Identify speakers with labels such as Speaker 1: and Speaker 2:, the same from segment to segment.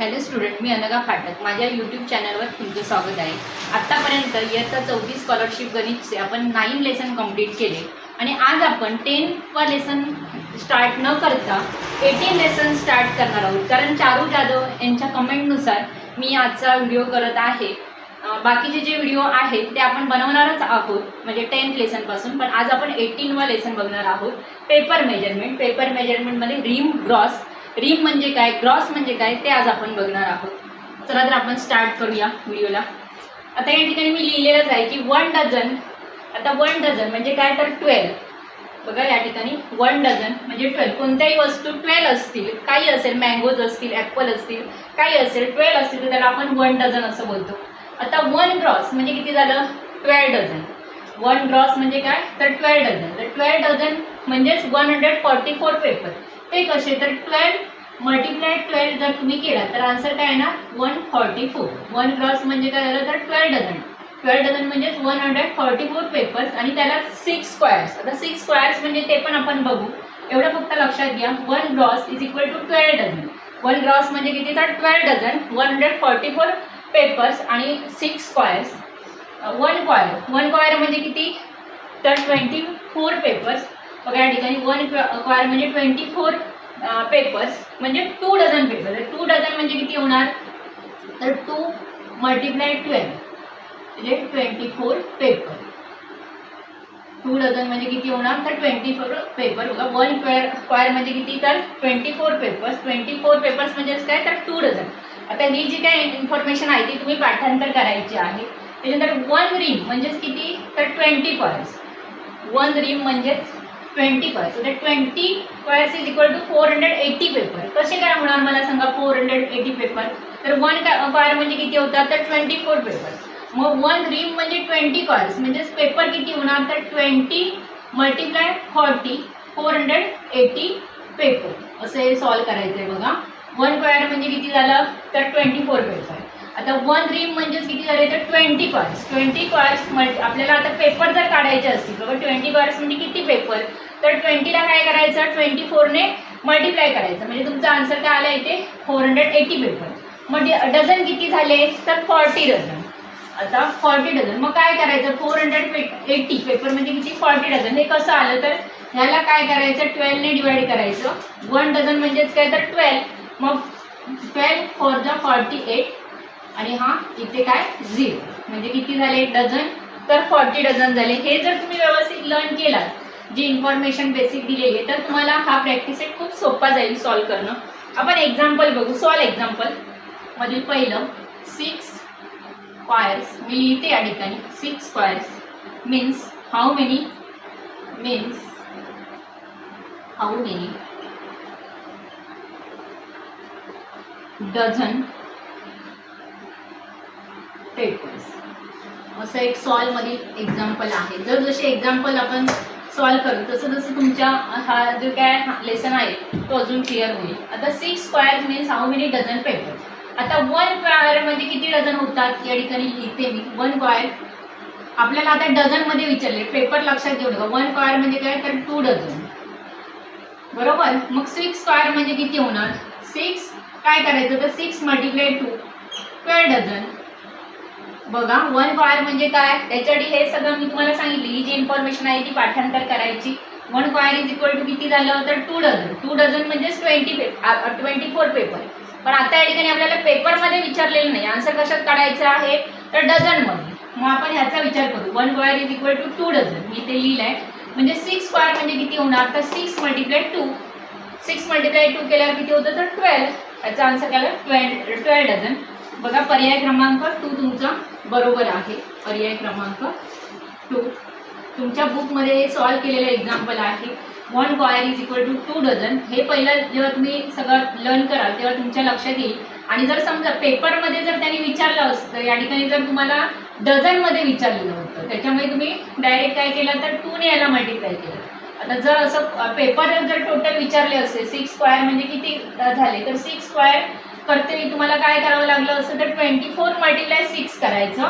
Speaker 1: Hello student, मी अनघा फाटक. माझ्या YouTube चॅनलवर तुमचं स्वागत आहे. आत्तापर्यंत इयत्ता 4 स्कॉलरशिप गणितचे आपण 9 लेसन कंप्लीट केले आणि आज आपण 10वा लेसन स्टार्ट न करता 18 लेसन स्टार्ट करणार आहोत. कारण चारू जाधव यांच्या कमेंटनुसार मी आजचा व्हिडिओ करत आहे. बाकीचे जे व्हिडिओ आहेत ते आपण बनवणारच आहोत, म्हणजे 10th लेसनपासून. पण आज आपण 18वा लेसन बघणार आहोत. Paper measurement. पेपर मेजरमेंटमध्ये रिम, ग्रॉस. रिम म्हणजे काय, ग्रॉस म्हणजे काय, ते आज आपण बघणार आहोत. चला तर आपण स्टार्ट करूया व्हिडिओला. आता या ठिकाणी मी लिहिलेलंच आहे की 1 डझन. आता 1 डझन म्हणजे काय, तर 12. बघा या ठिकाणी 1 डझन म्हणजे 12. कोणत्याही वस्तू 12 असतील, काही असेल, मँगोज असतील, ॲपल असतील, काही असेल, 12 असतील तर त्याला आपण 1 डझन असं बोलतो. आता 1 ग्रॉस म्हणजे किती झालं, 12 डझन. 1 ग्रॉस म्हणजे काय, तर 12 डझन. तर 12 डझन म्हणजेच 144 पेपर. ते कसे, तर 12 मल्टिप्लाय 12 जर तुम्ही केला तर आन्सर काय येणार, 144. 1 ग्रॉस म्हणजे काय झालं, तर 12 डझन. 12 डझन म्हणजेच 144 पेपर्स आणि त्याला 6 स्क्वेअर्स. आता 6 स्क्वेअर्स म्हणजे ते पण आपण बघू. एवढं फक्त लक्षात घ्या, 1 gross is equal to 12 dozen. 1 gross म्हणजे किती, तर 12 डझन, 144 पेपर्स आणि 6 स्क्वेअर्स. 1 क्वायर म्हणजे किती, तर 24 पेपर्स. बघा या ठिकाणी 1 क्वायर म्हणजे 24 पेपर्स म्हणजे 2 डझन पेपर. 2 डझन म्हणजे किती होणार, तर 2 मल्टिप्लाय 12 म्हणजे 24 पेपर. 2 डझन म्हणजे किती होणार, तर 24 पेपर. बघा 1 क्वायर म्हणजे किती, तर 24 पेपर्स. 24 पेपर्स म्हणजेच काय, तर 2 डझन. आता ही जी काय इन्फॉर्मेशन आहे ती तुम्ही पाठांतर करायची आहे. त्याच्यानंतर 1 रिम म्हणजेच किती, तर 20 क्वायर्स. 1 रिम म्हणजेच 20 क्वायर्स. तर 20 choirs is equal to 480 paper. कसे काय होणार मला सांगा 480 पेपर. तर 1 क्वायर म्हणजे किती होतात, तर 24 पेपर. मग 1 रिम म्हणजे 20 क्वायर्स म्हणजेच पेपर किती होणार, तर 20 मल्टिप्लाय 40 480 पेपर. असे सॉल्व करायचं आहे. बघा 1 क्वायर म्हणजे किती झालं, तर 24 पेपर. आता 1 रिम म्हणजेच किती झाले, तर 20 क्वायर्स. 20 क्वायर्स आपल्याला आता पेपर जर काढायचे असतील, बघा 20 क्वायर्स म्हणजे किती पेपर, तर 20ला काय करायचं, 24ने मल्टिप्लाय करायचं. म्हणजे तुमचा आन्सर काय आला इथे, 480 पेपर. मग डझन किती झाले, तर 40 डझन. आता 40 डझन मग काय करायचं, 480 पेपर म्हणजे किती, 40 डझन. हे कसं आलं, तर ह्याला काय करायचं, 12ने डिवाइड करायचं. 1 डझन म्हणजेच काय, तर 12. मग 12 4 जा 48 आणि हा इथे काय 0 म्हणजे किती झाले डझन, तर 40 डझन झाले. हे जर तुम्ही व्यवस्थित लर्न केलात, जी इन्फॉर्मेशन बेसिक दिलेली आहे, तर तुम्हाला हा प्रॅक्टिस सेट खूप सोपा जाईल सॉल्व करणं. आपण एक्झाम्पल बघू. सॉल्व एक्झाम्पल मधील पहिलं 6 स्क्वेअर्स. मी लिहिते या ठिकाणी 6 squares means how many, dozen papers. असं एक सॉल्व मधील एक्झाम्पल आहे. जर जसे एक्झाम्पल आपण सॉल्व करू तसं तसं तुमच्या हा जो काय लेसन आहे तो अजून क्लिअर होईल. आता 6 squares means how many dozen paper. आता 1 क्वायर म्हणजे किती डझन होतात, या ठिकाणी लिहिते मी. 1 क्वायर आपल्याला आता डझनमध्ये विचारले, पेपर लक्षात घेऊ नका. 1 क्वायर म्हणजे काय, तर 2 डझन, बरोबर. मग 6 स्क्वेअर म्हणजे किती होणार, 6 काय करायचं, तर 6 मल्टिप्लाय 2 12 डझन. बघा 1 क्वायर म्हणजे काय, त्याच्यासाठी हे सगळं मी तुम्हाला सांगितली. ही जी इन्फॉर्मेशन आहे ती पाठांतर करायची. 1 क्वायर इज इक्वल टू किती झालं, तर 2 डझन. 2 डझन म्हणजेच 24 पेपर. पण आता या ठिकाणी आपल्याला पेपरमध्ये विचारलेलं नाही, आन्सर कशात काढायचं आहे, तर डझनमध्ये. मग आपण ह्याचा विचार करू. 1 quire is equal to 2 dozen. मी ते लिहिलं आहे. म्हणजे 6 स्क्वेअर म्हणजे किती होणार, तर 6 मल्टिप्लाय 2. 6 मल्टिप्लाय 2 केल्यावर किती होतं, तर 12. याचा आन्सर काय आला, 12 डझन. बघा पर्याय क्रमांक 2 तुमचा बरोबर आहे. पर्याय क्रमांक 2 तुमच्या बुकमध्ये हे सॉल्व केलेलं एक्झाम्पल आहे. 1 quire is equal to 2 dozen. हे पहिलं जेव्हा तुम्ही सगळं लर्न कराल तेव्हा तुमच्या लक्षात येईल. आणि जर समजा पेपरमध्ये जर त्यांनी विचारलं असतं, या ठिकाणी जर तुम्हाला डझनमध्ये विचारलेलं होतं, त्याच्यामुळे तुम्ही डायरेक्ट काय केलं, तर 2ने याला मल्टिप्लाय केलं. आता जर असं पेपर जर टोटल विचारले असते 6 स्क्वेअर म्हणजे किती झाले, तर 6 स्क्वेअर करते मी, तुम्हाला काय करावं लागलं असं, तर 24 मल्टिप्लाय 6 करायचं.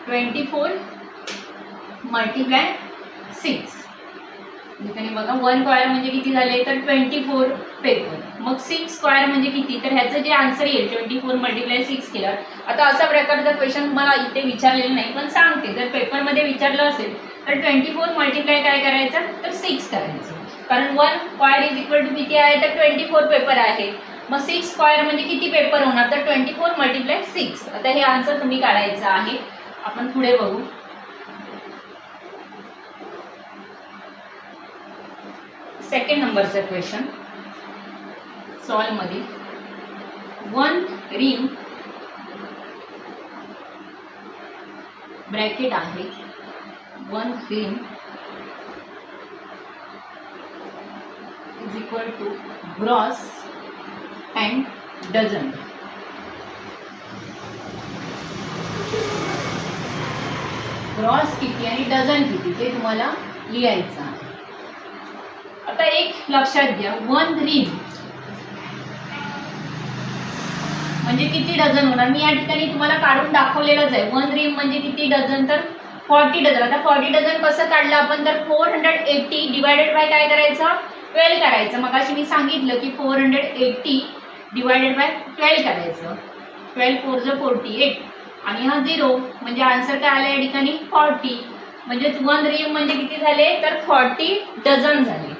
Speaker 1: 24 मल्टिप्लाय 6 ठिकाणी बघा 1 स्क्वेअर म्हणजे किती झाले तर 24 पेपर. मग 6 स्क्वेअर म्हणजे किती, तर ह्याचं जे आन्सर येईल 24 मल्टिप्लाय 6 केलं. आता अशा प्रकारचा क्वेश्चन मला इथे विचारलेलं नाही, पण सांगते जर पेपरमध्ये विचारलं असेल तर 24 मल्टिप्लाय काय करायचं तर 6 करायचं. कारण 1 स्क्वेअर इज इक्वल टू किती आहे तर 24 पेपर आहे. मग 6 स्क्वेअर म्हणजे किती पेपर होणार तर 24 मल्टिप्लाय 6. आता हे आन्सर तुम्ही काढायचं आहे. आपण पुढे बघू. सेकंड नंबरचा क्वेश्चन सॉल्व मध्ये 1 रिंग ब्रॅकेट आहे 1 ring is equal to gross and dozen. Gross किती आणि डझन किती ते तुम्हाला लिहायचं आहे. आता एक लक्षात घ्या 1 रिंग म्हणजे किती डझन होणार. मी या ठिकाणी तुम्हाला काढून दाखवलेलंच आहे. 1 रिंग म्हणजे किती डझन तर 40 डझन. आता 40 डझन कसं काढलं आपण तर 480 डिवायडेड बाय काय करायचं 12 करायचं. मग अशी मी सांगितलं की 480 डिवायडेड बाय 12 करायचं. 12 4 × 48 आणि हा 0 म्हणजे आन्सर काय आला या ठिकाणी 40. म्हणजेच 1 रिंग म्हणजे किती झाले तर 40 डझन झाले.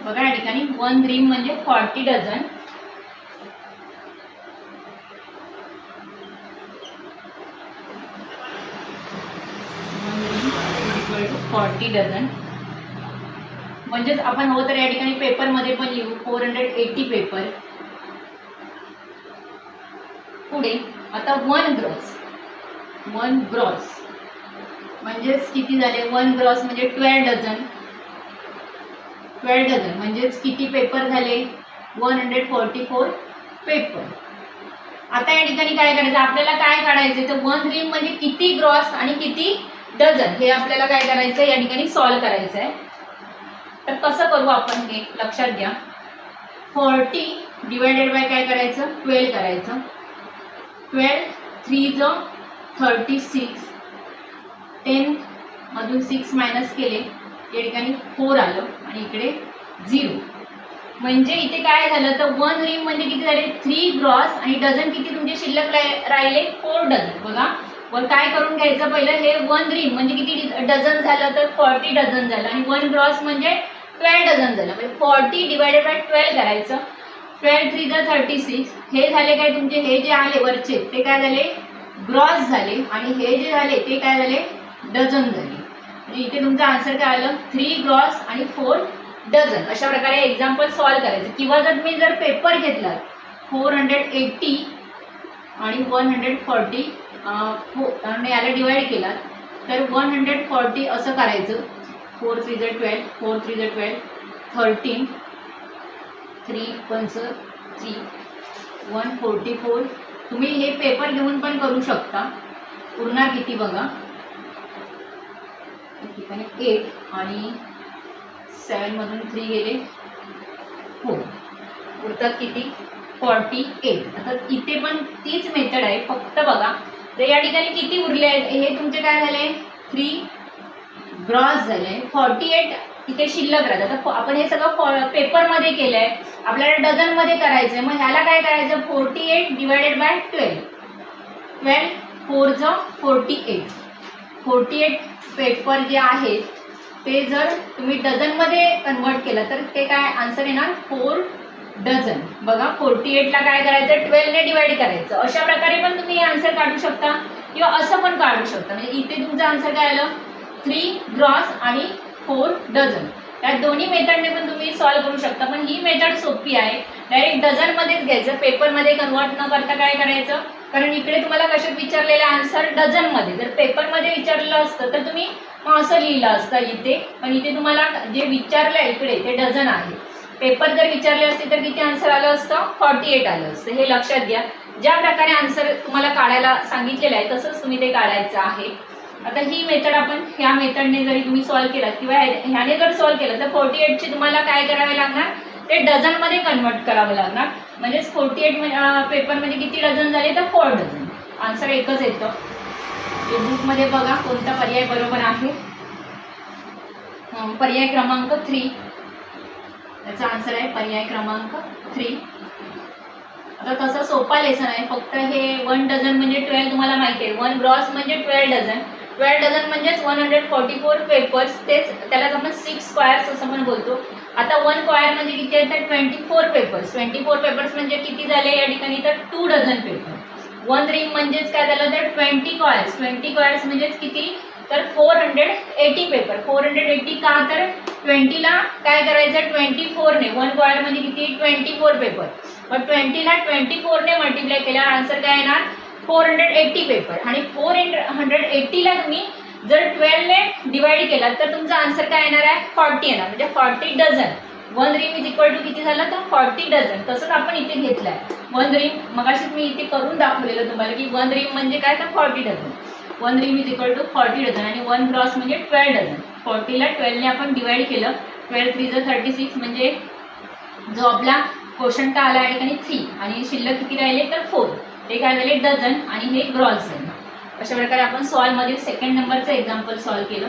Speaker 1: बघा या ठिकाणी 1 रिंग म्हणजे 40 डझन. Equal to 40 dozen. म्हणजेच आपण हवं तर या ठिकाणी पेपरमध्ये पण लिहू 480 पेपर. पुढे आता 1 ग्रॉस म्हणजेच किती झाले 1 ग्रॉस म्हणजे 12 डझन. 12 डझन म्हणजेच किती पेपर झाले 144 पेपर. आता या ठिकाणी काय करायचं आपल्याला काय काढायचं तर 1 रिंग म्हणजे किती ग्रॉस आणि किती डझन हे आपल्याला काय करायचं या ठिकाणी सॉल्व करायचं आहे. तर कसं करू आपण हे लक्षात घ्या. 40 डिवायडेड बाय काय करायचं 12 करायचं. 12 3 × 36 10 मधून 6 मायनस केले या ठिकाणी 4 आलं आणि इकडे 0. म्हणजे इथे काय झालं तर 1 रिंग म्हणजे किती झाले 3 ग्रॉस आणि डझन किती तुमचे शिल्लक राहिले 4 डझन. बघा वर काय करून घ्यायचं पहिलं हे 1 रिंग म्हणजे किती डझन झालं तर 40 डझन झालं आणि 1 ग्रॉस म्हणजे 12 डझन झालं. म्हणजे 40 डिवायडेड बाय 12 करायचं. 12 3 × 36 हे झाले काय तुमचे हे जे आले वरचे ते काय झाले ग्रॉस झाले आणि हे जे झाले ते काय झाले डझन झाले. म्हणजे इथे तुमचा आन्सर काय आलं 3 ग्रॉस आणि 4 डझन. अशा प्रकारे एक्झाम्पल सॉल्व करायचं. किंवा जर तुम्ही जर पेपर घेतला 480 आणि 140 आणि याला डिवाइड केला तर 140 असं करायचं. 4 3 × 12 4 3 × 12 13 3 पंच 3 144. तुम्ही हे पेपर घेऊन पण करू शकता. उरणार किती बघा ठिकाणी 8 आणि 7 मधून 3 गेले 4 उरतात किती 48. आता इथे पण तीच मेथड आहे फक्त बघा तर या ठिकाणी किती उरले आहेत हे तुमचे काय झाले 3 ग्रॉस झाले. 48 इथे शिल्लक राहतात. आता आपण हे सगळं पेपरमध्ये केलं आहे आपल्याला डझनमध्ये करायचं आहे. मग ह्याला काय करायचं 48 डिवायडेड बाय 12 12 4 × 48. 48 पेपर जे आहेत ते जर तुम्ही डझनमध्ये कन्वर्ट केलं तर ते काय आन्सर येणार 4 डझन. बघा 48ला काय करायचं 12 ने डिवाइड करायचं. अशा प्रकारे पण तुम्ही आन्सर काढू शकता किंवा असं पण काढू शकता. म्हणजे इथे तुमचं आन्सर काय आलं 3 ग्रॉस आणि 4 डझन. या दोन्ही मेथडने पण तुम्ही सॉल्व करू शकता. पण ही मेथड सोपी आहे. डायरेक्ट डझनमध्येच घ्यायचं पेपरमध्ये कन्वर्ट न करता काय करायचं कारण इकडे तुम्हाला कशात विचारलेलं आन्सर डझनमध्ये. जर पेपरमध्ये विचारलेलं असतं तर तुम्ही असं लिहिलं असतं इथे. पण इथे तुम्हाला जे विचारलं आहे इकडे ते डझन आहे. पेपर जर विचारले असते तर किती आन्सर आलं असतं 48 आलं असतं. हे लक्षात घ्या. ज्या प्रकारे आन्सर तुम्हाला काढायला सांगितलेलं आहे तसंच तुम्ही ते काढायचं आहे. आता ही मेथड आपण ह्या मेथडने जरी तुम्ही सॉल्व केलं किंवा ह्याने जर सॉल्व केलं तर 48ची तुम्हाला काय करावे लागणार ते डझनमध्ये कन्वर्ट करावं लागणार. म्हणजेच 48 पेपर म्हणजे किती डझन झाले तर 4 डझन. आन्सर एकच येतं. बुकमध्ये बघा कोणता पर्याय बरोबर आहे. पर्याय क्रमांक 3, याचा आन्सर आहे पर्याय क्रमांक 3. आता तसा सोपा लेसन आहे, फक्त हे 1 डझन म्हणजे 12 तुम्हाला माहिती आहे. 1 ग्रॉस म्हणजे 12 डझन. 12 डझन म्हणजेच 144 पेपर्स, तेच त्यालाच आपण 6 स्क्वायर्स असं पण बोलतो. आता 1 स्क्वायर म्हणजे किती आहे तर 24 पेपर्स. 24 पेपर्स म्हणजे किती झाले या ठिकाणी तर 2 डझन पेपर. 1 रिंग म्हणजेच काय झालं तर 20 कॉयर्स. 20 कॉयर्स म्हणजेच किती तर 480 पेपर. 480 का तर 20ला काय करायचं 24 ने. 1 कॉयर म्हणजे किती 24 पेपर. मग 20ला 24 ने मल्टिप्लाय केल्यावर आन्सर काय येणार 480 पेपर. आणि 480ला तुम्ही जर 12 ने डिवाइड केला तर तुमचा आन्सर काय येणार आहे 40 येणार. म्हणजे 40 dozen. 1 ring is equal to किती झालं तर 40 डझन. तसंच आपण इथे घेतलं आहे 1 रिंग. मगाशीच मी इथे करून दाखवलेलं तुम्हाला की 1 रिंग म्हणजे काय तर 40 dozen. 1 ring is equal to 40 dozen. आणि 1 ग्रॉस म्हणजे 12 डझन. 40ला 12 ने आपण डिवाइड केलं. 12 3 36 म्हणजे जो आपला क्वेश्चन का आला या ठिकाणी 3 आणि शिल्लक किती राहिले तर 4. हे काय झाले डझन आणि हे ग्रॉस झाले. अशा प्रकारे आपण सॉल्वमधील 2nd नंबरचं एक्झाम्पल सॉल्व केलं.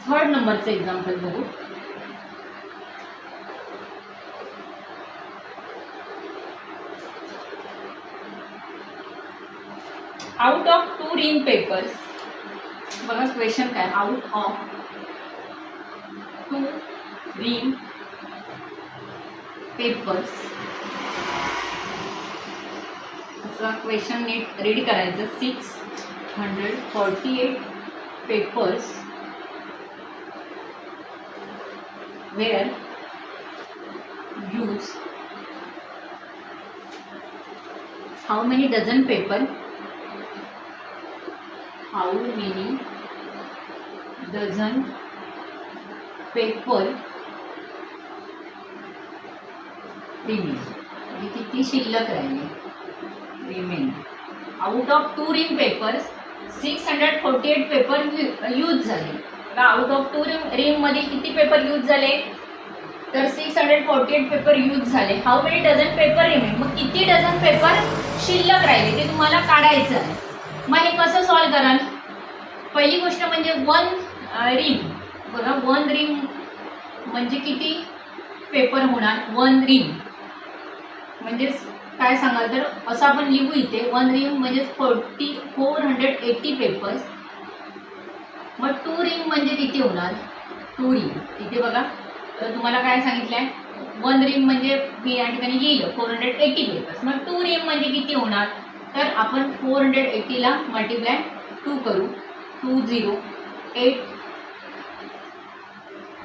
Speaker 1: 3rd नंबरचं एक्झाम्पल बघू. Out of 2 ream papers. बघा क्वेश्चन काय आउट ऑफ 2 रिंग पेपर्स. असं क्वेश्चन नीट रीड करायचं. 648 papers were use how many dozen paper. How many dozen paper remain. म्हणजे किती शिल्लक राहिले remain. Out of 2 ream papers 648 paper use झाले. आउट ऑफ 2 रिंग मध्ये किती पेपर यूज झाले तर 648 पेपर यूज झाले. How many dozen paper remain. मग किती डझन पेपर शिल्लक राहिले ते तुम्हाला काढायचं आहे. मग हे कसं सॉल्व कराल. पहिली गोष्ट म्हणजे 1 रिंग. बघा 1 रिंग म्हणजे किती पेपर होणार 1 रिंग म्हणजेच काय सांगाल तर असं आपण लिहू इथे 1 रिंग म्हणजे 480 पेपर्स. मग 2 रिंग म्हणजे किती होणार 2 रिंग. इथे बघा तर तुम्हाला काय सांगितलं आहे 1 रिंग म्हणजे मी या ठिकाणी लिहिलं 480 पेपर्स. मग 2 रिंग म्हणजे किती होणार तर आपण 480ला मल्टिप्लाय 2 करू. 2 0 8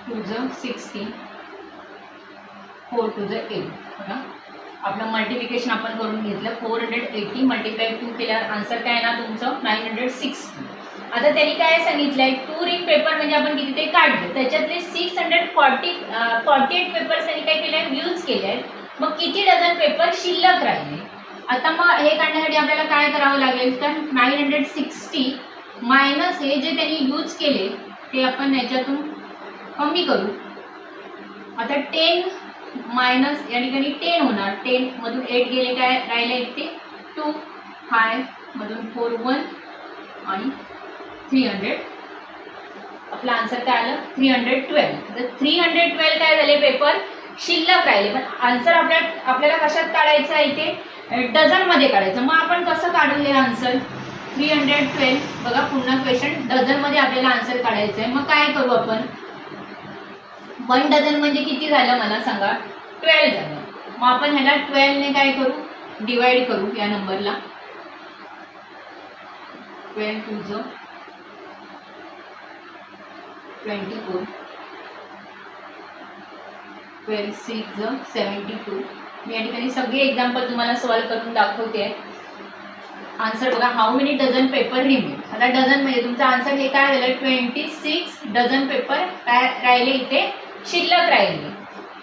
Speaker 1: 2 16 4 2 8. बघा आपलं मल्टिप्लिकेशन आपण करून घेतलं. 480 मल्टिप्लाय 2 केल्यावर आन्सर काय येणार तुमचं 960. आता त्यांनी काय सांगितलंय 2 रिंग पेपर म्हणजे आपण किती ते काढले त्याच्यातले 648 पेपर्स त्यांनी काय केले यूज केले आहेत. मग किती डझन पेपर शिल्लक राहिले. आता मग हे काढण्यासाठी आपल्याला काय करावं लागेल तर 960 मायनस हे जे त्यांनी यूज केले ते आपण याच्यातून कमी करू. आता 10 मायनस या ठिकाणी 10 होणार. 10 मधून 8 गेले काय राहिले ते 2 हाय मधून 4 1 आणि 300. आपला आन्सर काय आलं 312. तर 312 काय झाले पेपर शिल्लक राहिले. पण आन्सर आपल्याला कशात काढायचं आहे इथे डझनमध्ये काढायचं. मग आपण कसं काढू हे आन्सर 312. बघा पुन्हा क्वेश्चन डझनमध्ये आपल्याला आन्सर काढायचं आहे. मग काय करू आपण 1 डझन म्हणजे किती झालं मला सांगा 12 झालं. मग आपण ह्याला 12 ने काय करू डिवाइड करू या नंबरला. 12 2 24 12 6 72. मी या ठिकाणी सगळे एक्झाम्पल तुम्हाला सॉल्व करून दाखवते. आन्सर बघा how many dozen paper remain. आता डझन म्हणजे तुमचा आन्सर हे काय झालं 26 डझन पेपर काय राहिले इथे शिल्लक राहिले.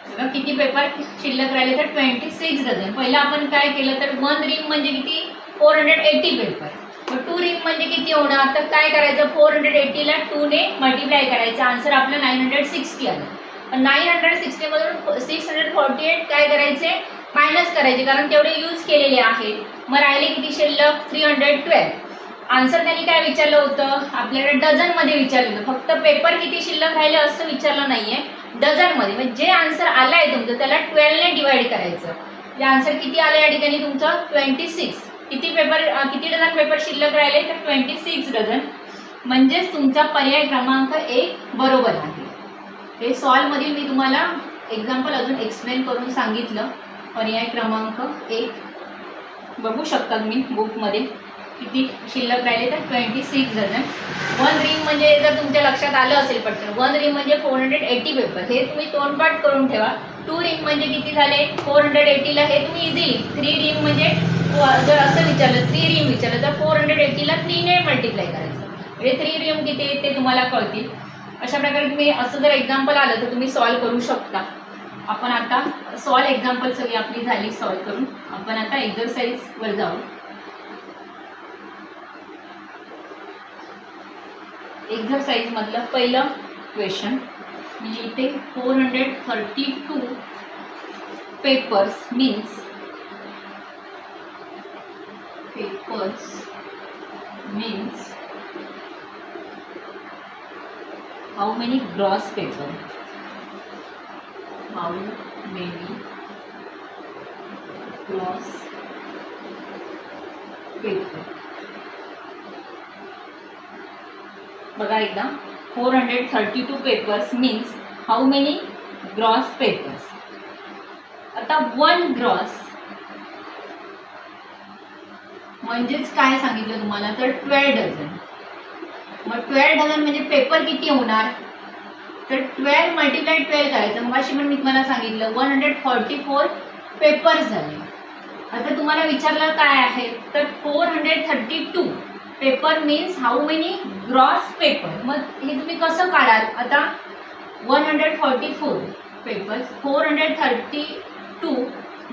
Speaker 1: बघा किती पेपर शिल्लक राहिले तर 26 डझन. पहिला आपण काय केलं तर 1 रिंग म्हणजे किती 480 पेपर. मग 2 रिंग म्हणजे किती होणार तर काय करायचं 480ला 2 ने मल्टिप्लाय करायचं. आन्सर आपलं 960 आलं. पण 960 मधून 648 काय करायचे मायनस करायचे कारण तेवढे यूज केलेले आहेत. मग राहिले किती शिल्लक 312. आन्सर त्यांनी काय विचारलं होतं, आपल्याला डझनमध्ये विचारलं होतं. फक्त पेपर किती शिल्लक राहिले असं विचारलं नाहीये, डझनमध्ये. म्हणजे जे आन्सर आलं आहे तुमचं त्याला 12 ने डिवाइड करायचं. हे आन्सर किती आलं या ठिकाणी तुमचं 26. किती डझन पेपर शिल्लक राहिले तर 26 डझन. म्हणजेच तुमचा पर्याय क्रमांक 1 बरोबर आहे. हे सॉल्व मध्ये मी तुम्हाला एक्झाम्पल अजून एक्सप्लेन करून सांगितलं. पर्याय क्रमांक 1 बघू शकता तुम्ही बुकमध्ये किती शिल्लक राहिले तर 26 डझन. 1 रिंग म्हणजे जर तुमच्या लक्षात आलं असेल पटकन, 1 रिंग म्हणजे 480 पेपर. हे तुम्ही तोंडपाठ करून ठेवा. 2 रिंग म्हणजे किती झाले 480ला, हे तुम्ही इझिली. 3 रिंग म्हणजे जर असं विचारलं 3 रिंग विचारलं तर 480ला 3 ने मल्टिप्लाय करायचं. म्हणजे 3 रिंग किती ते तुम्हाला कळतील. अशा प्रकारे तुम्ही असं जर एक्झाम्पल आलं तर तुम्ही सॉल्व करू शकता. आपण आता सॉल्व एक्झाम्पल सगळी आपली झाली सॉल्व करून. आपण आता एक्झरसाइजवर जाऊ. एक्झरसाइज मधलं पहिलं क्वेश्चन मी लिहिते. 432 papers means how many gross paper. How many gross paper. बघा एकदा. 432 papers means how many gross papers. आता 1 ग्रॉस म्हणजेच काय सांगितलं तुम्हाला तर 12 डझन. मग 12 डझन म्हणजे पेपर किती होणार तर 12 मल्टिप्लाय 12 करायचं. मग अशी पण मी तुम्हाला सांगितलं 144 पेपर्स झाले. आता तुम्हाला विचारलं काय आहे तर 432 paper means how many gross paper. मग हे तुम्ही कसं काढाल. आता 144 पेपर्स 432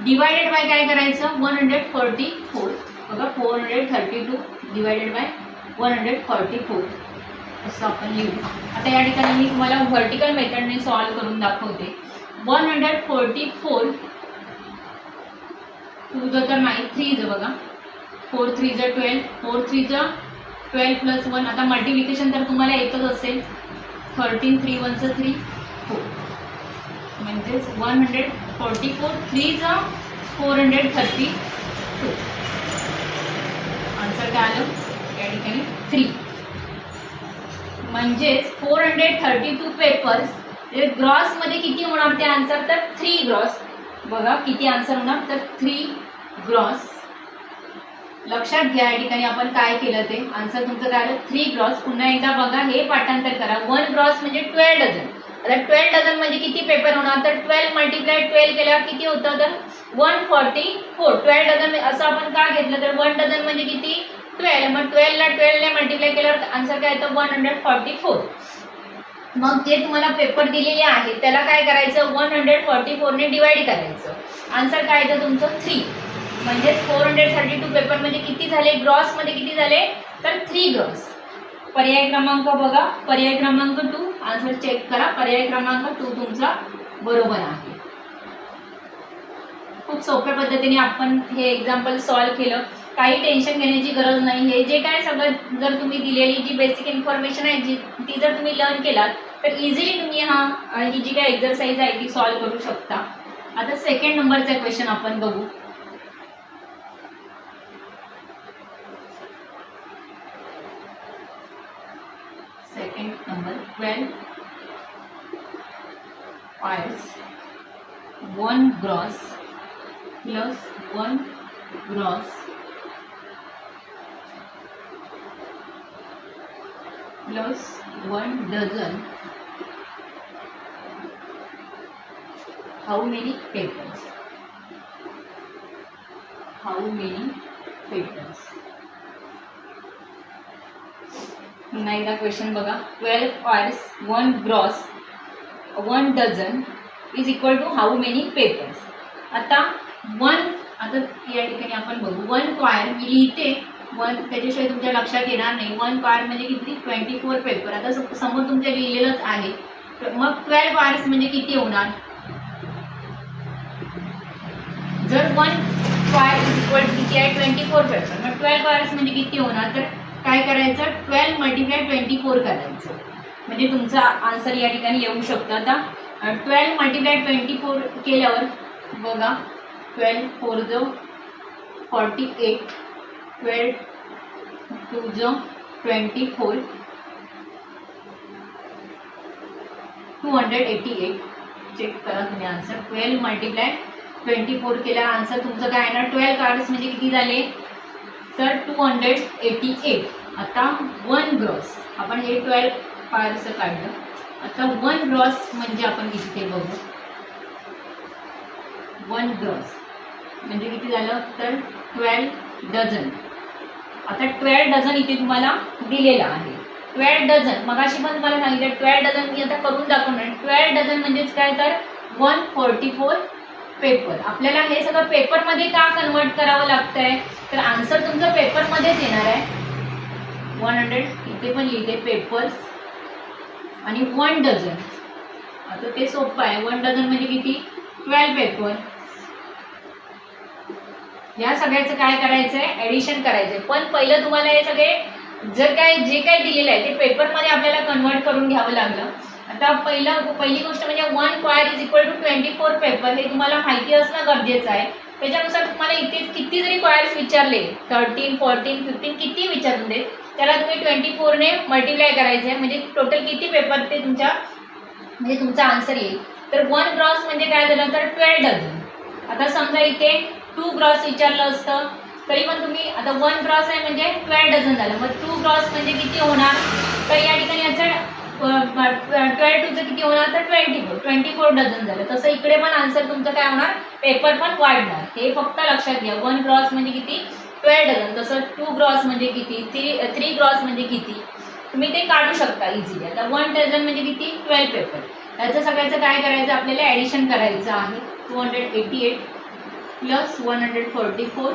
Speaker 1: डिवायडेड बाय काय करायचं 144. बघा 432 डिवायडेड बाय 144 असं आपण लिहू. आता या ठिकाणी मी तुम्हाला व्हर्टिकल मेथडने सॉल्व करून दाखवते. 144 2 जर तर नाही 3 बघा 4 3 12 4 3 12 प्लस 1. आता मल्टिप्लिकेशन तर तुम्हाला येतच असेल. 13 3 1 3 4 म्हणजेच 144 3 432. आन्सर काय आलं या ठिकाणी 3. म्हणजेच 432 पेपर्स ग्रॉसमध्ये किती होणार ते आन्सर तर 3 ग्रॉस. बघा किती आन्सर होणार तर 3 ग्रॉस. लक्षात घ्या या ठिकाणी आपण काय केलं ते आन्सर तुमचं काय आलं 3 ग्रॉस. पुन्हा एकदा बघा हे पाठांतर करा. 1 ग्रॉस म्हणजे 12 डझन. आता 12 डझन म्हणजे किती पेपर होणार तर 12 मल्टिप्लाय 12 केल्यावर किती होतं तर 144. 12 डझन असं आपण का घेतलं तर 1 डझन म्हणजे किती 12. मग 12ला 12 ने मल्टिप्लाय केल्यावर आन्सर काय येतं 144. मग जे तुम्हाला पेपर दिलेले आहे त्याला काय करायचं 144 ने डिवाइड करायचं. आन्सर काय येतं तुमचं 3. म्हणजे 432 पेपर म्हणजे किती झाले ग्रॉसमध्ये किती झाले तर 3 ग्रॉस. पर्याय क्रमांक बघा. पर्याय क्रमांक 2 आन्सर चेक करा. पर्याय क्रमांक 2 तुमचा बरोबर आहे. खूप सोप्या पद्धतीने आपण हे एक्झाम्पल सॉल्व केलं. काही टेन्शन घेण्याची गरज नाही. हे जे काय सगळं जर तुम्ही दिलेली जी बेसिक इन्फॉर्मेशन आहे ती जर तुम्ही लर्न केलात तर इझिली तुम्ही ही जी काय एक्झरसाइज आहे ती सॉल्व करू शकता. आता सेकंड नंबरचा क्वेश्चन आपण बघू. Second number 12 quires 1 gross plus 1 gross plus 1 dozen. How many papers. How many papers. पुन्हा एकदा क्वेश्चन बघा. 12 quires 1 gross 1 dozen is equal to how many papers. आता या ठिकाणी आपण बघू 1 क्वायर मी लिहिते 1 त्याच्याशिवाय तुमच्या लक्षात येणार नाही. 1 क्वायर म्हणजे किती 24 पेपर. आता समोर तुमच्या लिहिलेलंच आहे. मग 12 क्वायर्स म्हणजे किती होणार जर 1 क्वायर इज इक्वल किती आहे 24 पेपर. मग 12 क्वायर्स म्हणजे किती होणार तर काय करायचं 12 × 24 करायचं, म्हणजे तुमचा आन्सर या ठिकाणी येऊ शकतं. आता 12 × 24 केल्यावर बघा 12 4 जो 48, 12 2 जो 24, 288. चेक करा तुम्ही आन्सर. 12 × 24 केला आन्सर तुमचं काय येणार 12 कार्ड्स म्हणजे किती झाले तर 288. आता 1 ग्रॉस आपण हे 12 कार्ड्स काढलं. आता 1 ग्रॉस म्हणजे आपण किती ते बघू. 1 ग्रॉस म्हणजे किती झालं तर 12 डझन. आता 12 डझन इथे तुम्हाला दिलेला आहे. 12 डझन मगाशी पण तुम्हाला सांगितलं 12 डझन मी आता करून दाखवणार. 12 डझन म्हणजेच काय तर 144 पेपर. आपल्याला हे सगळं पेपरमध्ये का कन्वर्ट करावं लागतंय तर आन्सर तुमचं पेपरमध्येच येणार आहे. 100 इथे पण लिहिते पेपर्स आणि 1 डझन. आता ते सोपं आहे. 1 डझन म्हणजे किती 12 पेपर. या सगळ्याचं काय करायचं आहे ॲडिशन करायचं आहे. पण पहिलं तुम्हाला हे सगळे जे काय दिलेलं आहे ते पेपरमध्ये आपल्याला कन्वर्ट करून घ्यावं लागलं. आता पहिली गोष्ट म्हणजे 1 स्क्वेअर = 24 पेपर. हे तुम्हाला माहिती असणं गरजेचं आहे. त्याच्यानुसार तुम्हाला इथे किती जरी स्क्वेअर्स विचारले 13 14 15 किती विचारून दे त्याला तुम्ही 24 ने मल्टिप्लाय करायचं आहे म्हणजे टोटल किती पेपर ते म्हणजे तुमचा आन्सर येईल. तर 1 ग्रॉस म्हणजे काय झालं तर 12 डझन. आता समजा इथे 2 ग्रॉस विचारलं असतं तरी पण तुम्ही आता 1 ग्रॉस आहे म्हणजे 12 डझन झालं. मग 2 ग्रॉस म्हणजे किती होणार तर या ठिकाणी याचं 12 2चं किती होणार तर 24 डझन झालं. तसं इकडे पण आन्सर तुमचं काय होणार पेपर पण वाढणार. हे फक्त लक्षात घ्या. 1 ग्रॉस म्हणजे किती 12 डझन. तसं 2 ग्रॉस म्हणजे किती 3 ग्रॉस म्हणजे किती तुम्ही ते काढू शकता इझिली. आता 1 डझन म्हणजे किती 12 पेपर. याचं सगळ्याचं काय करायचं आपल्याला ॲडिशन करायचं आहे. 288 + 144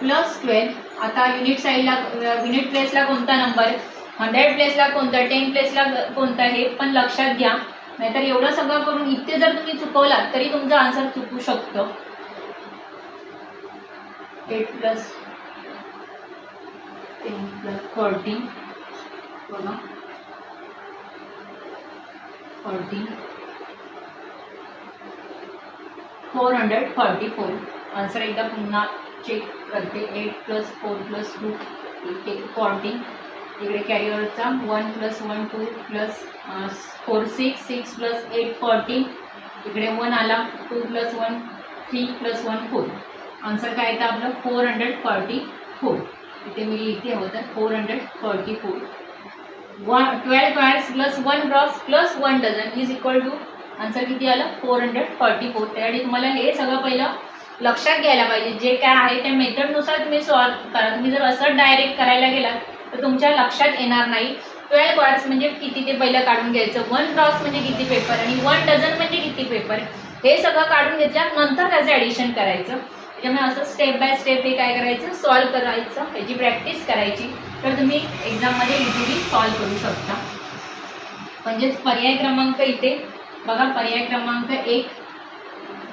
Speaker 1: + 12. आता युनिट प्लेसला कोणता नंबर 100 प्लेसला कोणता 10 प्लेसला कोणता हे पण लक्षात घ्या. नाहीतर एवढं सगळं करून इथे जर तुम्ही चुकवलात तरी तुमचं आन्सर चुकू शकतं. 8 + 10 + 14 बघा 14 444. आन्सर एकदा पुन्हा चेक करते. 8 + 4 + 2 14. इकडे कॅरियरचा 1 + 1 2 + 4 6 6 + 8 14. इकडे 1 आला 2 + 1 3 + 1 4. आन्सर काय येतं आपलं 444. इथे मी लिहिते होतं 444. 12 स्क्वेअर्स + 1 ग्रॉस + 1 डझन = आन्सर किती आलं 444. त्यासाठी तुम्हाला हे सगळं पहिलं लक्षात घ्यायला पाहिजे. जे काय आहे त्या मेथडनुसार तुम्ही सॉल्व करा. तुम्ही जर असं डायरेक्ट करायला गेलात तर तुमच्या लक्षात येणार नाही. 12 स्क्वेअर्स म्हणजे किती ते पहिलं काढून घ्यायचं. 1 ग्रॉस म्हणजे किती पेपर आणि 1 डझन म्हणजे किती पेपर हे सगळं काढून घेतल्यानंतर त्याचं ॲडिशन करायचं. त्यामुळे असं स्टेप बाय स्टेप हे काय करायचं सॉल्व करायचं. याची प्रॅक्टिस करायची तर तुम्ही एक्झाममध्ये इझिली सॉल्व करू शकता. म्हणजेच पर्याय क्रमांक इथे बघा पर्याय क्रमांक 1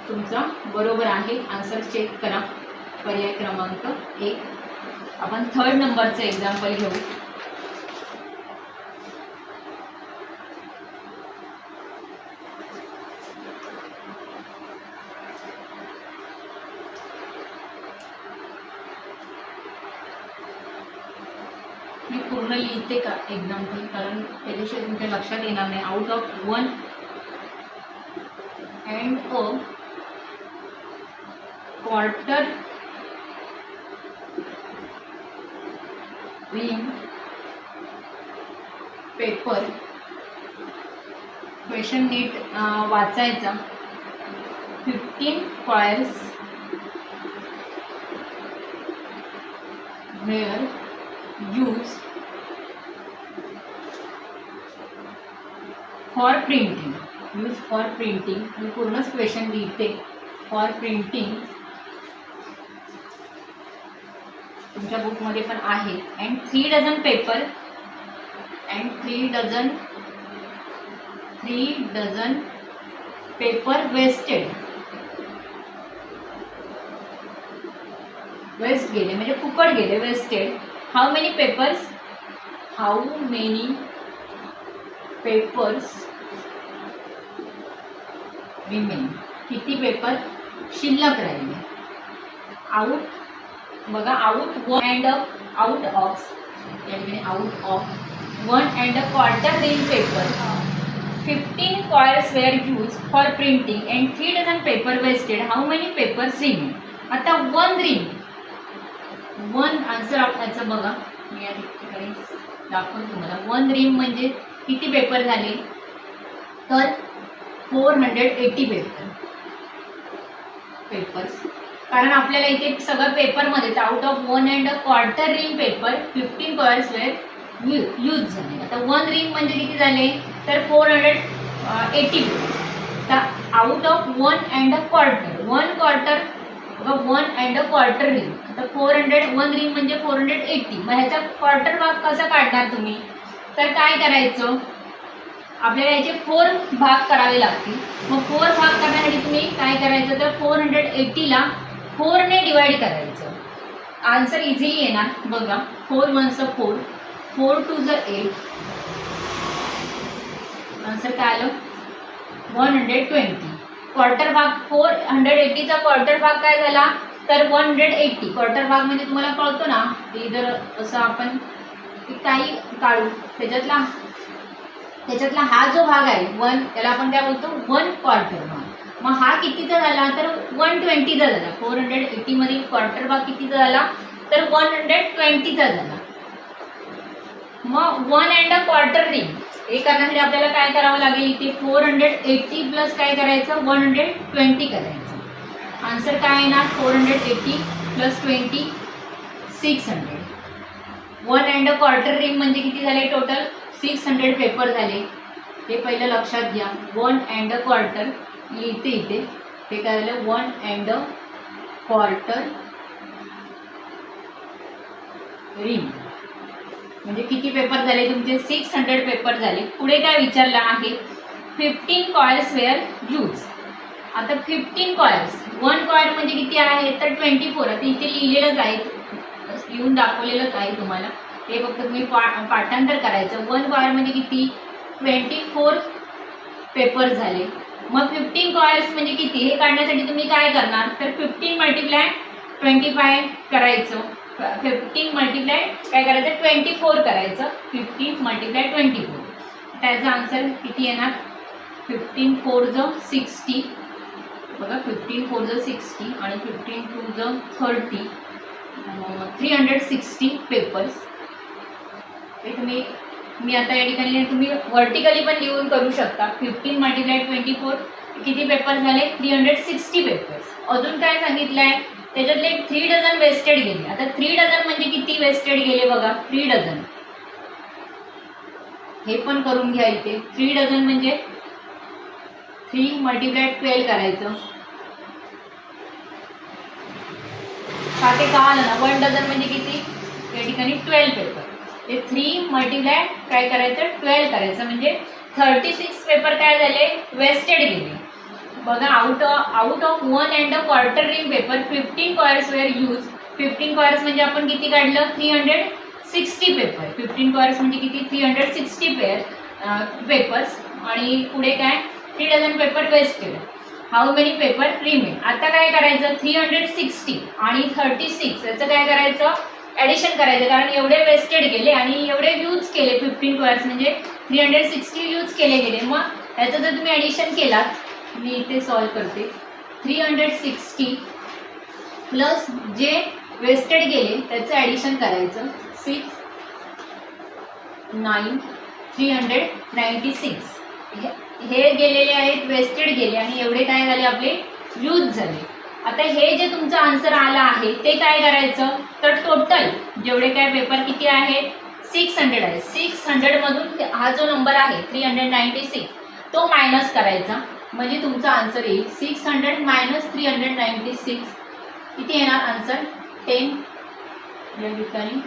Speaker 1: तुमचा बरोबर आहे. आन्सर चेक करा. पर्याय क्रमांक 1. आपण 3rd नंबरचं एक्झाम्पल घेऊ. मी पूर्ण लिहिते का एक्झाम्पल कारण त्याच्याशिवाय तुमच्या लक्षात येणार नाही. Out of 1 and a quarter in paper question नीट वाचायचा. 15 squares were used for printing. Use for printing. मी पूर्णच क्वेश्चन लिहिते. फॉर प्रिंटिंग तुमच्या बुकमध्ये पण आहे. And 3 dozen paper and 3 dozen paper waste गेले म्हणजे फुकट गेले wasted. How many papers how many papers remain, किती पेपर शिल्लक राहिले. आउट बघा, out one and out of, या ठिकाणी out of 1 and a quarter ream paper, 15 coils were used for printing and 3 dozen paper wasted. How many papers remain? आता 1 ream, 1 answer आपल्याचं बघा, मी या ठिकाणी दाखवतो तुम्हाला. 1 ream म्हणजे किती पेपर झाले, तर 480 पेपर्स. कारण आपल्याला इथे सगळं पेपरमध्येच out of 1 and a quarter ream paper 15 coils were use झाले. आता 1 ream म्हणजे किती झाले, तर 480. तर out of 1 and a quarter, 1 quarter बघा, 1 and a quarter ream. आता 1 ream म्हणजे 480. मग ह्याचा क्वार्टर भाग कसा काढणार तुम्ही, तर काय करायचं, आपल्याला याचे 4 भाग करावे लागतील. मग 4 भाग करण्यासाठी तुम्ही काय करायचं, तर 480ला 4 ने डिवाइड करायचं. आन्सर इझिली येणार बघा. 4 1 4, 4 2 8. आन्सर काय आलं, 120. क्वार्टर भाग 480चा क्वार्टर भाग काय झाला, तर 180. क्वार्टर भाग म्हणजे तुम्हाला कळतो ना, की जर असं आपण काही काढू, त्याच्यातला हा जो भाग आहे 1, त्याला आपण काय बोलतो, 1 क्वार्टर भाग. मग हा कितीचा झाला, तर 120चा झाला. 480 मधील क्वार्टर भाग कितीचा झाला, तर 120चा झाला. मग 1 and a quarter ream हे करण्यासाठी आपल्याला काय करावं लागेल, इथे 480 प्लस काय करायचं, 120 करायचं. आन्सर काय येणार, 480 plus 20 600. 1 and a quarter ream म्हणजे किती झाले, टोटल 600 पेपर झाले. हे पहिलं लक्षात घ्या. 1 and a quarter लिहिते इथे, ते काय झालं, 1 and a quarter ream म्हणजे किती पेपर झाले तुमचे, 600 पेपर झाले. पुढे काय विचारलं आहे, 15 कॉइल्स वेअर यूज. आता 15 कॉइल्स, 1 कॉइल म्हणजे किती आहे, तर 24. आता इथे लिहिलेलंच आहे, लिहून दाखवलेलंच आहे तुम्हाला, हे फक्त तुम्ही पाठांतर करायचं. 1 कॉइल म्हणजे किती, 24 पेपर झाले. मग 15 कॉइल्स म्हणजे किती, हे काढण्यासाठी तुम्ही काय करणार, तर 15 मल्टिप्लाय 25 करायचं. 15 मल्टिप्लाय काय करायचं, 24 करायचं. 15 मल्टिप्लाय 24, त्याचा आन्सर किती येणार, 15 4 60 बघा, 15 4 60 आणि 15 2 30, 360 पेपर्स. हे तुम्ही, मी आता या ठिकाणी तुम्ही वर्टिकली पण लिहून करू शकता. 15 मल्टिप्लाय 24 किती पेपर झाले, 360 पेपर्स. अजून काय सांगितलं आहे, त्याच्यातले 3 डझन वेस्टेड गेले. आता 3 डझन म्हणजे किती वेस्टेड गेले बघा, 3 डझन. हे पण करून घ्या इथे. 3 डझन म्हणजे 3 मल्टिप्लाय 12 करायचं. का ते कळालं ना, 1 डझन म्हणजे किती, या ठिकाणी 12 पेपर. ते 3 मल्टिप्लाय काय करायचं, 12 करायचं, म्हणजे 36 पेपर काय झाले, वेस्टेड गेले. बघा, out of 1 and a quarter ream paper 15 quires were use. 15 quires म्हणजे आपण किती काढलं, 360 पेपर. 15 कॉइल्स म्हणजे किती, 360 पेपर्स. आणि पुढे काय, 3 dozen paper wasted. How many paper remain. आता काय करायचं, 360 आणि 36 याचं काय करायचं, ॲडिशन करायचं. कारण एवढे वेस्टेड गेले आणि एवढे यूज केले, 15 कॉइल्स म्हणजे 360 यूज केले गेले. मग त्याचं जर तुम्ही ॲडिशन केलात, मी इथे सॉल्व करते. 360 प्लस जे वेस्टेड गेले त्याचं ॲडिशन करायचं. 6 9 396 हे गेलेले आहेत, वेस्टेड गेले आणि एवढे काय झाले, आपले यूज झाले. आता हे जे तुमचं आन्सर आलं आहे ते काय करायचं, तर टोटल जेवढे काय पेपर किती आहेत, 600 आहे. 600 मधून हा जो नंबर आहे 396 तो मायनस करायचा, म्हणजे तुमचा आन्सर येईल 600 मायनस 396 किती येणार आन्सर, 10 या ठिकाणी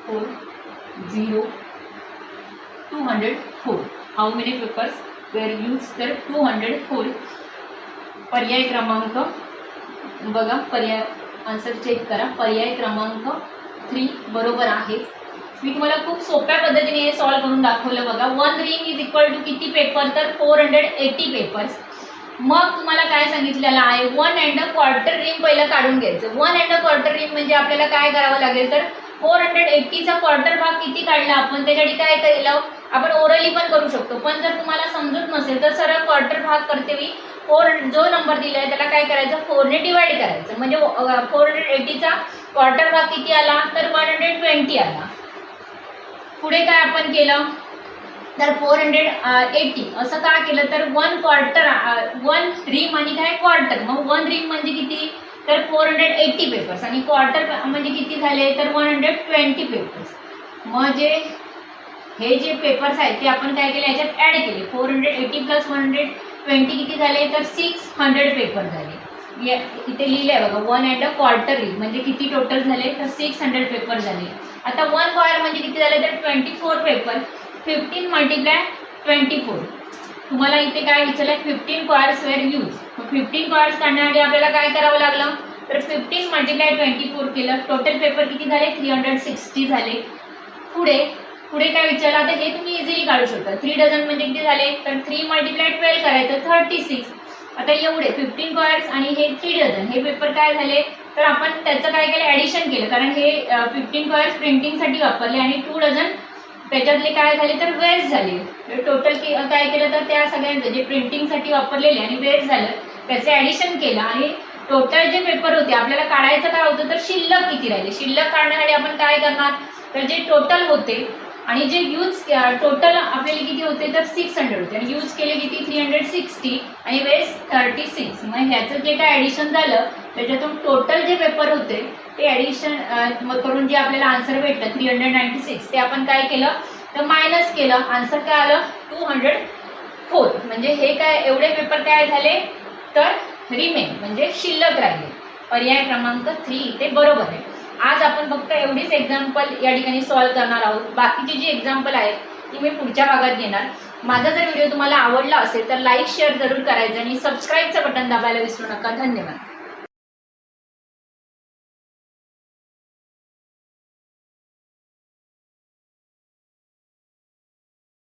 Speaker 1: 4 0 204. How many papers were use, तर 204. पर्याय क्रमांक बघा, पर्याय आन्सर चेक करा. पर्याय क्रमांक 3 बरोबर आहे. मी तुम्हाला खूप सोप्या पद्धतीने हे सॉल्व्ह करून दाखवलं बघा. 1 रिंग इज इक्वल टू किती पेपर, तर 480 पेपर्स. मग तुम्हाला काय सांगितलेलं आहे, 1 अँड अ क्वार्टर रिंग पहिलं काढून घ्यायचं. 1 अँड अ क्वार्टर रिंग म्हणजे आपल्याला काय करावं लागेल, तर 480चा क्वार्टर भाग किती काढला आपण, त्याच्यासाठी काय केलं आपण ओरली पण करू शकतो. पण जर तुम्हाला समजत नसेल तर सरळ क्वार्टर भाग करते मी 4 जो नंबर दिला आहे त्याला काय करायचं 4ने डिवाइड करायचं. म्हणजे 480चा क्वार्टर भाग किती आला, तर 120 आला. पुढे काय आपण केलं, तर 480 असं का केलं, तर 1 क्वार्टर 1 रिम आणि काय क्वार्टर. मग 1 रिम म्हणजे किती, तर 480 पेपर्स आणि क्वार्टर म्हणजे किती झाले, तर 120 पेपर्स. मग हे जे पेपर्स आहेत ते आपण काय केले याच्यात ॲड केले. 480 प्लस 120 किती झाले, तर 600 पेपर झाले. इथे लिहिले आहे बघा 1 अँड अ क्वार्टर रिम म्हणजे किती टोटल झाले, तर 600 पेपर झाले. आता 1 क्वायर म्हणजे किती झाले, तर 24 पेपर. 15 मल्टिप्लाय 24. तुम्हाला इथे काय विचारलं, 15 क्वायर्स वेअर यूज. मग 15 क्वायर्स काढण्यासाठी आपल्याला काय करावं लागलं, तर 15 मल्टिप्लाय 24 केलं. टोटल पेपर किती झाले, 360 झाले. पुढे काय विचारलं, आता हे तुम्ही इझिली काढू शकता. 3 डझन म्हणजे किती झाले, तर 3 मल्टिप्लाय 12 करायचं 36. आता एवढे 15 क्वायर्स आणि हे 3 डझन हे पेपर काय झाले, तर आपण त्याचं काय केलं ॲडिशन केलं. कारण हे 15 क्वायर्स प्रिंटिंगसाठी वापरले आणि 2 डझन त्याच्यातले काय झाले, तर वेस्ट झाले. टोटल काय केलं, तर त्या सगळ्यांचं जे प्रिंटिंगसाठी वापरलेले आणि वेस्ट झालं त्याचे ॲडिशन केलं आणि टोटल जे पेपर होते आपल्याला काढायचं काय होतं, तर शिल्लक किती राहिले. शिल्लक काढण्यासाठी आपण काय करणार, तर जे टोटल होते आणि जे यूज टोटल आपल्याला किती होते, तर 600 होते आणि यूज केले किती 360 आणि वेस्ट 36. मग ह्याचं जे काय ॲडिशन झालं त्याच्यातून टोटल जे पेपर होते ते ॲडिशन करून जे आपल्याला आन्सर भेटलं 396 ते आपण काय केलं, तर मायनस केलं. आन्सर काय आलं 204. म्हणजे हे काय एवढे पेपर काय झाले, तर रिमेन म्हणजे शिल्लक राहिले. पर्याय क्रमांक 3 इथे बरोबर आहे. आज आपण फक्त एवढीच एक्झाम्पल या ठिकाणी सॉल्व्ह करणार आहोत. बाकीची जी एक्झाम्पल आहेत ती मी पुढच्या भागात घेणार. माझा जर व्हिडिओ तुम्हाला आवडला असेल तर लाईक शेअर जरूर करायचं आणि सबस्क्राईबचं बटन दाबायला विसरू नका. धन्यवाद.